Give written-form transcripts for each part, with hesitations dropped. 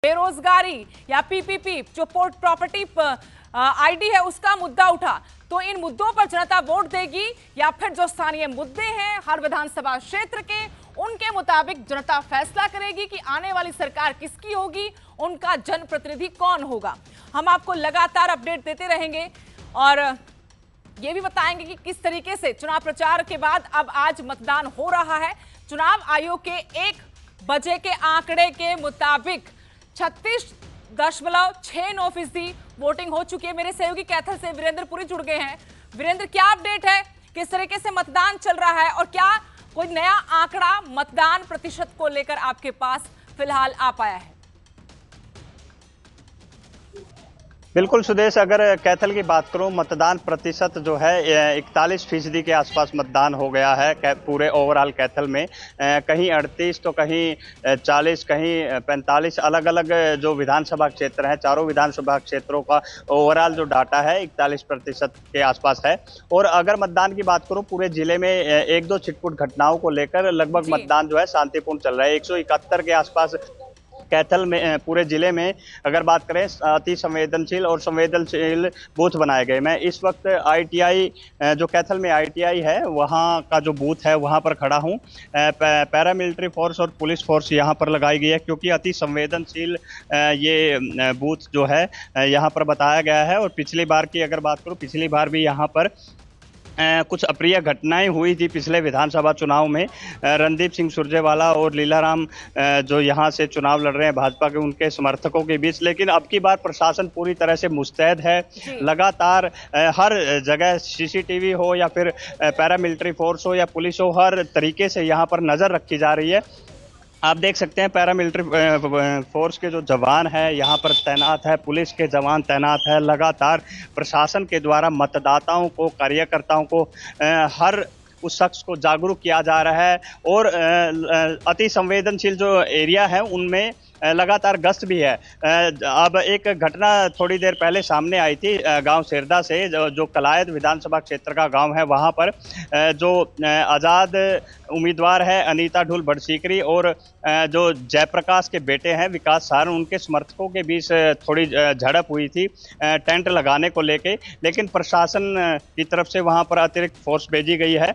बेरोजगारी या पीपीपी जो पोर्ट प्रॉपर्टी आईडी है उसका मुद्दा उठा तो इन मुद्दों पर जनता वोट देगी या फिर जो स्थानीय मुद्दे हैं हर विधानसभा क्षेत्र के उनके मुताबिक जनता फैसला करेगी कि आने वाली सरकार किसकी होगी, उनका जनप्रतिनिधि कौन होगा। हम आपको लगातार अपडेट देते रहेंगे और ये भी बताएंगे कि किस तरीके से चुनाव प्रचार के बाद अब आज मतदान हो रहा है। चुनाव आयोग के 1 बजे के आंकड़े के मुताबिक 36.69% वोटिंग हो चुकी है। मेरे सहयोगी कैथल से वीरेंद्र पुरी जुड़ गए हैं। वीरेंद्र, क्या अपडेट है, किस तरीके से मतदान चल रहा है और क्या कोई नया आंकड़ा मतदान प्रतिशत को लेकर आपके पास फिलहाल आ पाया है? बिल्कुल सुदेश, अगर कैथल की बात करूं, मतदान प्रतिशत जो है 41% के आसपास मतदान हो गया है पूरे ओवरऑल कैथल में। कहीं 38 तो कहीं 40 कहीं 45 अलग अलग जो विधानसभा क्षेत्र हैं, चारों विधानसभा क्षेत्रों का ओवरऑल जो डाटा है 41% के आसपास है। और अगर मतदान की बात करूं, पूरे जिले में 1-2 छिटपुट घटनाओं को लेकर लगभग मतदान जो है शांतिपूर्ण चल रहा है। 171 के आसपास कैथल में पूरे जिले में अगर बात करें अति संवेदनशील और संवेदनशील बूथ बनाए गए। मैं इस वक्त आईटीआई जो कैथल में आईटीआई है वहां का जो बूथ है वहां पर खड़ा हूं। पैरामिलिट्री फोर्स और पुलिस फोर्स यहां पर लगाई गई है क्योंकि अति संवेदनशील ये बूथ जो है यहां पर बताया गया है। और पिछली बार की अगर बात करूं, पिछली बार भी यहां पर कुछ अप्रिय घटनाएं हुई थी पिछले विधानसभा चुनाव में। रणदीप सिंह सुरजेवाला और लीलाराम जो यहां से चुनाव लड़ रहे हैं भाजपा के, उनके समर्थकों के बीच। लेकिन अब की बार प्रशासन पूरी तरह से मुस्तैद है। लगातार हर जगह सीसीटीवी हो या फिर पैरामिलिट्री फोर्स हो या पुलिस हो, हर तरीके से यहां पर नजर रखी जा रही है। आप देख सकते हैं पैरामिलिट्री फोर्स के जो जवान है यहाँ पर तैनात है, पुलिस के जवान तैनात है। लगातार प्रशासन के द्वारा मतदाताओं को, कार्यकर्ताओं को, हर उस शख्स को जागरूक किया जा रहा है। और अति संवेदनशील जो एरिया है उनमें लगातार गश्त भी है। अब एक घटना थोड़ी देर पहले सामने आई थी गांव सिरदा से, जो कलायत विधानसभा क्षेत्र का गांव है। वहां पर जो आज़ाद उम्मीदवार है अनीता ढुल बड़सीकरी और जो जयप्रकाश के बेटे हैं विकास सारण, उनके समर्थकों के बीच थोड़ी झड़प हुई थी टेंट लगाने को लेके। लेकिन प्रशासन की तरफ से वहां पर अतिरिक्त फोर्स भेजी गई है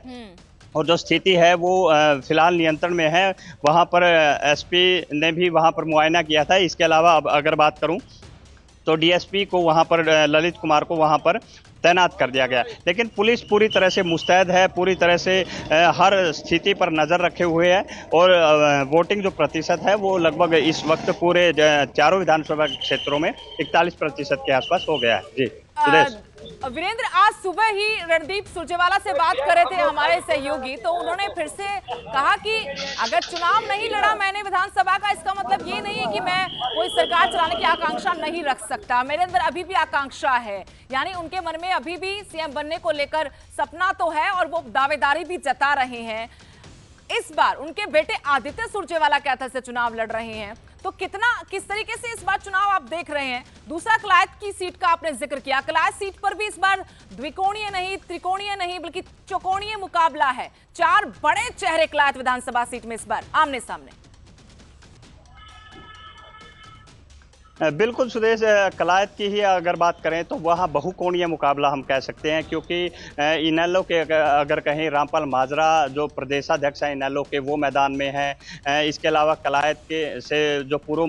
और जो स्थिति है वो फिलहाल नियंत्रण में है। वहां पर एसपी ने भी वहां पर मुआयना किया था। इसके अलावा अब अगर बात करूं तो डीएसपी को वहां पर, ललित कुमार को वहां पर तैनात कर दिया गया। लेकिन पुलिस पूरी तरह से मुस्तैद है, पूरी तरह से हर स्थिति पर नज़र रखे हुए है। और वोटिंग जो प्रतिशत है वो लगभग इस वक्त पूरे चारों विधानसभा क्षेत्रों में 41% के आसपास हो गया है। जी सुदेश। वीरेंद्र, आज सुबह ही रणदीप सुरजेवाला से बात कर रहे थे हमारे सहयोगी, तो उन्होंने फिर से कहा कि अगर चुनाव नहीं लड़ा मैंने विधानसभा का, इसका मतलब ये नहीं है कि मैं कोई सरकार चलाने की आकांक्षा नहीं रख सकता। मेरे अंदर अभी भी आकांक्षा है, यानी उनके मन में अभी भी सीएम बनने को लेकर सपना तो है और वो दावेदारी भी जता रहे हैं। इस बार उनके बेटे आदित्य सुरजेवाला कैथल से चुनाव लड़ रहे हैं, तो किस तरीके से इस बार चुनाव आप देख रहे हैं? दूसरा, कलायत की सीट का आपने जिक्र किया। कलायत सीट पर भी इस बार द्विकोणीय नहीं, त्रिकोणीय नहीं, बल्कि चौकोणीय मुकाबला है। 4 बड़े चेहरे कलायत विधानसभा सीट में इस बार आमने सामने। बिल्कुल सुदेश, कलायत की ही अगर बात करें तो वहाँ बहुकोणीय मुकाबला हम कह सकते हैं क्योंकि इनेलो के अगर कहें रामपाल माजरा जो प्रदेशाध्यक्ष हैं इनेलो के, वो मैदान में हैं। इसके अलावा कलायत के से जो पूर्व